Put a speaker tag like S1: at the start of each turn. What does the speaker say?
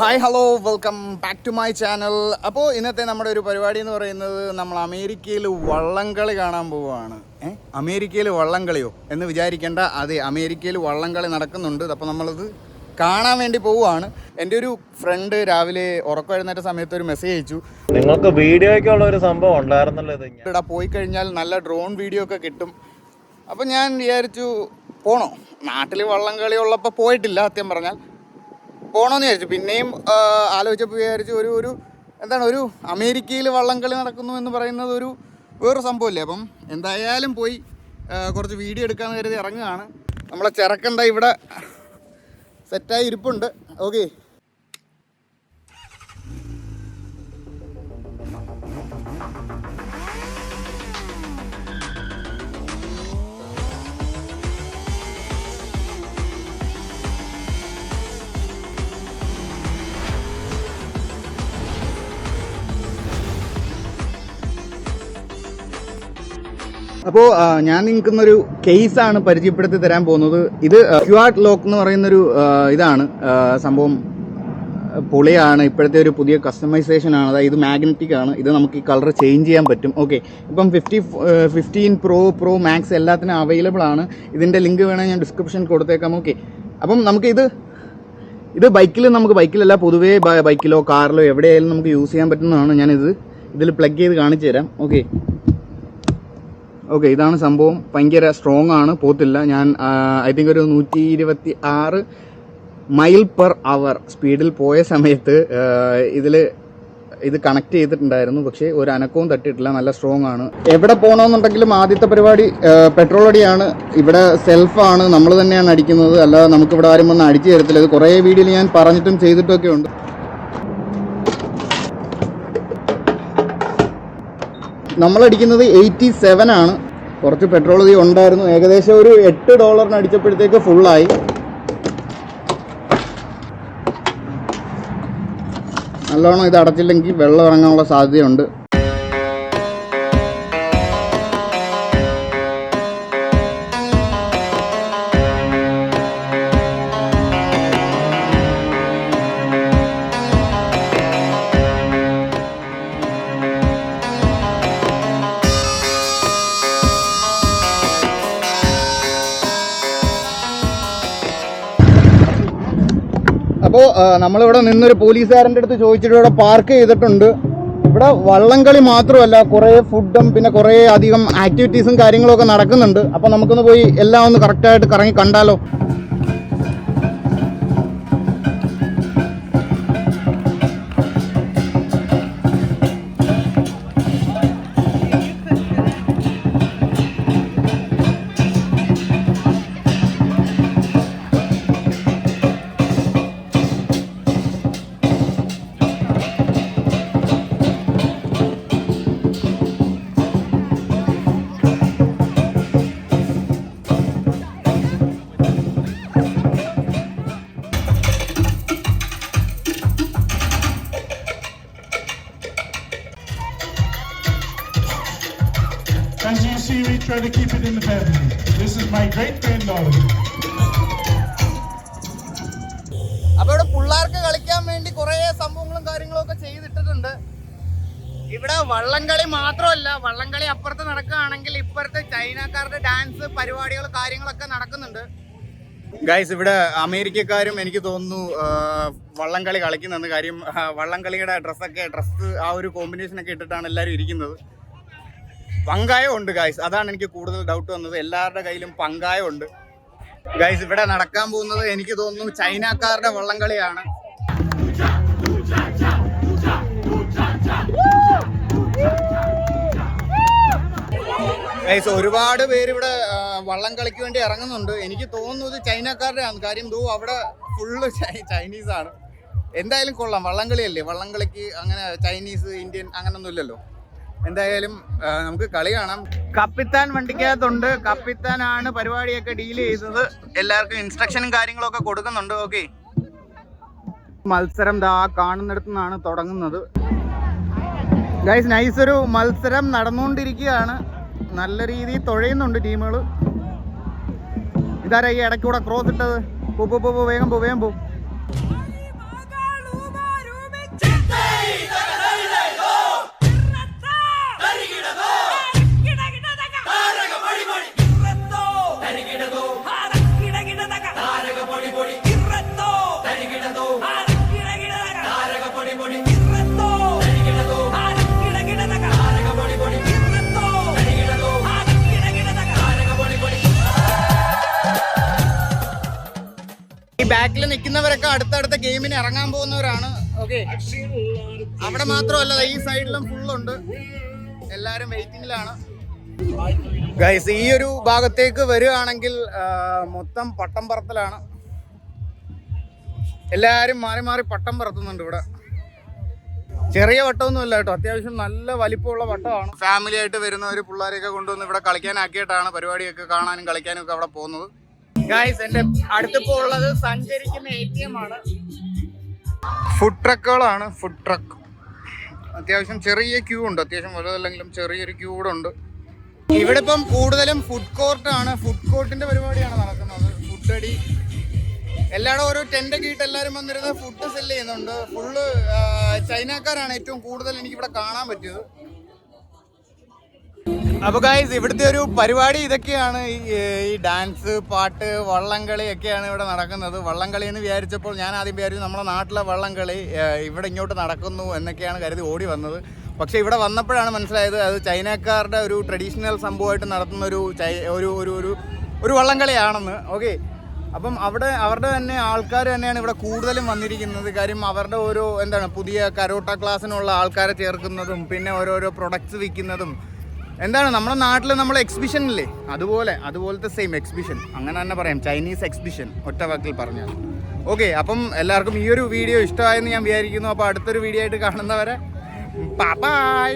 S1: Hi hello welcome back to my channel. അപ്പോൾ ഇന്നത്തെ നമ്മുടെ ഒരു പരിപാടി എന്ന് പറയുന്നത് നമ്മൾ അമേരിക്കയിൽ വള്ളംകളി കാണാൻ പോവുകയാണ്. അമേരിക്കയിൽ വള്ളംകളിയോ എന്ന് വിചാരിക്കേണ്ട, അതെ, അമേരിക്കയിൽ വള്ളംകളി നടക്കുന്നുണ്ട്. അപ്പോൾ നമ്മളത് കാണാൻ വേണ്ടി പോവുകയാണ്. എൻ്റെ ഒരു ഫ്രണ്ട് രാവിലെ ഉറക്കം എഴുന്നേറ്റ സമയത്ത് ഒരു മെസ്സേജ് അയച്ചു,
S2: നിങ്ങൾക്ക് വീഡിയോയ്ക്കുള്ള ഒരു സംഭവം ഉണ്ടായിരുന്നല്ലോ,
S1: ഇവിടെ പോയി കഴിഞ്ഞാൽ നല്ല ഡ്രോൺ വീഡിയോ ഒക്കെ കിട്ടും. അപ്പോൾ ഞാൻ വിചാരിച്ചു പോണോ, നാട്ടിൽ വള്ളംകളി ഉള്ളപ്പോൾ പോയിട്ടില്ല, സത്യം പറഞ്ഞാൽ പോകണമെന്ന് വിചാരിച്ചു. പിന്നെയും ആലോചിച്ചപ്പോൾ വിചാരിച്ചു ഒരു അമേരിക്കയിൽ വള്ളംകളി നടക്കുന്നു എന്ന് പറയുന്നത് വേറൊരു സംഭവമില്ലേ. അപ്പം എന്തായാലും പോയി കുറച്ച് വീഡിയോ എടുക്കാമെന്ന് കരുതി ഇറങ്ങുകയാണ്. നമ്മളെ ചെറുക്കണ്ട ഇവിടെ സെറ്റായി ഇരിപ്പുണ്ട്. ഓക്കെ, അപ്പോൾ ഞാൻ നിങ്ങൾക്കൊന്നൊരു കേസാണ് പരിചയപ്പെടുത്തി തരാൻ പോകുന്നത്. ഇത് ക്യുആർ ലോക്ക് എന്ന് പറയുന്നൊരു ഇതാണ് സംഭവം. പൊളിയാണ്. ഇപ്പോഴത്തെ ഒരു പുതിയ കസ്റ്റമൈസേഷൻ ആണ്. അതായത് ഇത് മാഗ്നറ്റിക് ആണ്. ഇത് നമുക്ക് ഈ കളർ ചേഞ്ച് ചെയ്യാൻ പറ്റും. ഓക്കെ, ഇപ്പം 15 പ്രോ മാക്സ് എല്ലാത്തിനും അവൈലബിൾ ആണ്. ഇതിൻ്റെ ലിങ്ക് വേണമെങ്കിൽ ഞാൻ ഡിസ്ക്രിപ്ഷൻ കൊടുത്തേക്കാം. ഓക്കെ, അപ്പം ഇത് ബൈക്കിലല്ല, പൊതുവേ ബൈക്കിലോ കാറിലോ എവിടെയായാലും നമുക്ക് യൂസ് ചെയ്യാൻ പറ്റുന്നതാണ്. ഇതിൽ പ്ലഗ് ചെയ്ത് കാണിച്ചു തരാം. ഓക്കെ, ഇതാണ് സംഭവം. ഭയങ്കര സ്ട്രോങ് ആണ്, പോത്തില്ല. ഞാൻ ഐ തിങ്ക് ഒരു 126 മൈൽ പെർ അവർ സ്പീഡിൽ പോയ സമയത്ത് ഇത് കണക്ട് ചെയ്തിട്ടുണ്ടായിരുന്നു. പക്ഷേ ഒരു അനക്കവും തട്ടിയിട്ടില്ല. നല്ല സ്ട്രോങ് ആണ്. എവിടെ പോകണമെന്നുണ്ടെങ്കിലും ആദ്യത്തെ പരിപാടി പെട്രോൾ അടിയാണ്. ഇവിടെ സെൽഫാണ്, നമ്മൾ തന്നെയാണ് അടിക്കുന്നത്. അല്ലാതെ നമുക്കിവിടെ ആരും വന്ന് അടിച്ചു തരത്തില്ല. ഇത് കുറേ വീഡിയോയിൽ ഞാൻ പറഞ്ഞിട്ടും ചെയ്തിട്ടൊക്കെ ഉണ്ട്. നമ്മളടിക്കുന്നത് 87 ആണ്. കുറച്ച് പെട്രോൾ ഉണ്ടായിരുന്നു. ഏകദേശം ഒരു $8 അടിച്ചപ്പോഴത്തേക്ക് ഫുള്ളായി. നല്ലോണം ഇത് അടച്ചില്ലെങ്കിൽ വെള്ളം ഇറങ്ങാനുള്ള സാധ്യതയുണ്ട്. അപ്പോൾ നമ്മളിവിടെ നിന്നൊരു പോലീസുകാരൻ്റെ അടുത്ത് ചോദിച്ചിട്ട് ഇവിടെ പാർക്ക് ചെയ്തിട്ടുണ്ട്. ഇവിടെ വള്ളംകളി മാത്രമല്ല, കുറേ ഫുഡും പിന്നെ കുറേ അധികം ആക്ടിവിറ്റീസും കാര്യങ്ങളൊക്കെ നടക്കുന്നുണ്ട്. അപ്പോൾ നമുക്കൊന്ന് പോയി എല്ലാം ഒന്ന് കറക്റ്റായിട്ട് കറങ്ങി കണ്ടാലോ.
S3: As you see, we try to keep it in the family. This is my great granddaughter.
S1: അപ്പോൾ ഇവിടെ പിള്ളേർക്ക് കളിക്കാൻ വേണ്ടി കുറേ സംഭവങ്ങളും കാര്യങ്ങളും ഒക്കെ ചെയ്തിട്ടിട്ടുണ്ട്. ഇവിടെ വള്ളംകളി മാത്രമല്ല, വള്ളംകളി അപ്പുറത്ത് നടക്കുകയാണെങ്കിൽ ഇപ്പുറത്ത് ചൈനക്കാരുടെ ഡാൻസ് പരിപാടികൾ കാര്യങ്ങളൊക്കെ നടക്കുന്നുണ്ട്. ഗൈസ്, ഇവിടെ അമേരിക്കക്കാരും എനിക്ക് തോന്നുന്നു വള്ളംകളി കളിക്കുന്നെന്ന്. കാര്യം വള്ളംകളിയുടെ ഡ്രസ്സ് ആ ഒരു കോമ്പിനേഷനൊക്കെ ഇട്ടിട്ടാണ് എല്ലാവരും ഇരിക്കുന്നത്. പങ്കായം ഉണ്ട് ഗൈസ്, അതാണ് എനിക്ക് കൂടുതൽ ഡൗട്ട് വന്നത്. എല്ലാവരുടെ കയ്യിലും പങ്കായം ഉണ്ട്. ഗൈസ്, ഇവിടെ നടക്കാൻ പോകുന്നത് എനിക്ക് തോന്നുന്നു ചൈനക്കാരുടെ വള്ളംകളിയാണ്. ഗൈസ്, ഒരുപാട് പേര് ഇവിടെ വള്ളം കളിക്ക് വേണ്ടി ഇറങ്ങുന്നുണ്ട്. എനിക്ക് തോന്നുന്നത് ചൈനക്കാരുടെ ആണ്. കാര്യം അവിടെ ഫുള്ള് ചൈനീസാണ്. എന്തായാലും കൊള്ളാം, വള്ളംകളിയല്ലേ. വള്ളംകളിക്ക് അങ്ങനെ ചൈനീസ് ഇന്ത്യൻ അങ്ങനൊന്നും ഇല്ലല്ലോ. എന്തായാലും നമുക്ക് കളി കാണാം. കപ്പിത്താൻ വണ്ടിക്കകത്തുണ്ട്. കപ്പിത്താനാണ് പരിപാടിയൊക്കെ ഡീൽ ചെയ്തത്. എല്ലാവർക്കും ഇൻസ്ട്രക്ഷനും കാര്യങ്ങളൊക്കെ കൊടുക്കുന്നുണ്ട്. ഓക്കെ, മത്സരം കാണുന്നിടത്തു നിന്നാണ് തുടങ്ങുന്നത്. ഗൈസ്, നൈസൊരു മത്സരം നടന്നുകൊണ്ടിരിക്കുകയാണ്. നല്ല രീതിയിൽ തുഴയുന്നുണ്ട് ടീമുകൾ. ഇതാരാ ഈ ഇടയ്ക്കൂടെ ക്രോസ് ഇട്ടത്? പോ വേഗം പോ. ബാക്കിൽ നിൽക്കുന്നവരൊക്കെ അടുത്തടുത്ത ഗെയിമിന് ഇറങ്ങാൻ പോകുന്നവരാണ്. ഓക്കെ, അവിടെ മാത്രമല്ല ഈ സൈഡിലും ഫുള്ളുണ്ട്. എല്ലാവരും വെയിറ്റിംഗിലാണ്. ഗൈസ്, ഈ ഒരു ഭാഗത്തേക്ക് വരികയാണെങ്കിൽ മൊത്തം പട്ടം പറത്തലാണ്. എല്ലാവരും മാറി മാറി പട്ടം പറത്തുന്നുണ്ട് ഇവിടെ. ചെറിയ വട്ടമൊന്നുമില്ല കേട്ടോ, അത്യാവശ്യം നല്ല വലിപ്പമുള്ള വട്ടമാണ്. ഫാമിലി ആയിട്ട് വരുന്നവർ പിള്ളേരെയൊക്കെ കൊണ്ടുവന്ന് ഇവിടെ കളിക്കാനാക്കിയിട്ടാണ് പരിപാടിയൊക്കെ കാണാനും കളിക്കാനും ഒക്കെ അവിടെ പോകുന്നത്. ഗൈസ്, എൻ്റെ അടുത്തിപ്പോൾ ഉള്ളത് സഞ്ചരിക്കുന്ന ATM ആണ്. ഫുഡ് ട്രക്കുകളാണ്. ഫുഡ് ട്രക്ക് അത്യാവശ്യം ചെറിയ ക്യൂ ഉണ്ട്. അത്യാവശ്യം വലുതല്ലെങ്കിലും ചെറിയൊരു ക്യൂ കൂടെ ഉണ്ട്. ഇവിടെ ഇപ്പം കൂടുതലും ഫുഡ് കോർട്ടാണ്. ഫുഡ് കോർട്ടിന്റെ പരിപാടിയാണ് നടക്കുന്നത്. ഫുഡ് അടി എല്ലായിടും ഓരോ ടെൻ്റൊക്കെ ഇട്ട് എല്ലാവരും വന്നിരുന്ന് ഫുഡ് സെല്ല് ചെയ്യുന്നുണ്ട്. ഫുള്ള് ചൈനക്കാരാണ് ഏറ്റവും കൂടുതൽ എനിക്കിവിടെ കാണാൻ പറ്റിയത്. അപ്പോൾ ഗൈസ്, ഇവിടുത്തെ ഒരു പരിപാടി ഇതൊക്കെയാണ്. ഈ ഡാൻസ്, പാട്ട്, വള്ളംകളി ഒക്കെയാണ് ഇവിടെ നടക്കുന്നത്. വള്ളംകളി എന്ന് വിചാരിച്ചപ്പോൾ ഞാൻ ആദ്യം വിചാരിച്ചു നമ്മുടെ നാട്ടിലെ വള്ളംകളി ഇവിടെ ഇങ്ങോട്ട് നടക്കുന്നു എന്നൊക്കെയാണ് കരുതി ഓടി വന്നത്. പക്ഷേ ഇവിടെ വന്നപ്പോഴാണ് മനസ്സിലായത് അത് ചൈനക്കാരുടെ ഒരു ട്രഡീഷണൽ സംഭവമായിട്ട് നടത്തുന്ന ഒരു വള്ളംകളിയാണെന്ന്. ഓക്കെ, അപ്പം അവരുടെ തന്നെ ആൾക്കാർ തന്നെയാണ് ഇവിടെ കൂടുതലും വന്നിരിക്കുന്നത്. കാര്യം അവരുടെ ഓരോ പുതിയ കരോട്ട ക്ലാസ്സിനുള്ള ആൾക്കാരെ ചേർക്കുന്നതും പിന്നെ ഓരോരോ പ്രൊഡക്ട്സ് വിൽക്കുന്നതും നമ്മുടെ നാട്ടിൽ നമ്മൾ എക്സിബിഷൻ ഇല്ലേ, അതുപോലത്തെ സെയിം എക്സിബിഷൻ അങ്ങനെ തന്നെ പറയാം. ചൈനീസ് എക്സിബിഷൻ ഒറ്റ വാക്കിൽ പറഞ്ഞാൽ. ഓക്കെ, അപ്പം എല്ലാവർക്കും ഈ ഒരു വീഡിയോ ഇഷ്ടമായെന്ന് ഞാൻ വിചാരിക്കുന്നു. അപ്പോൾ അടുത്തൊരു വീഡിയോ ആയിട്ട് കാണുന്നവരെ ബൈ.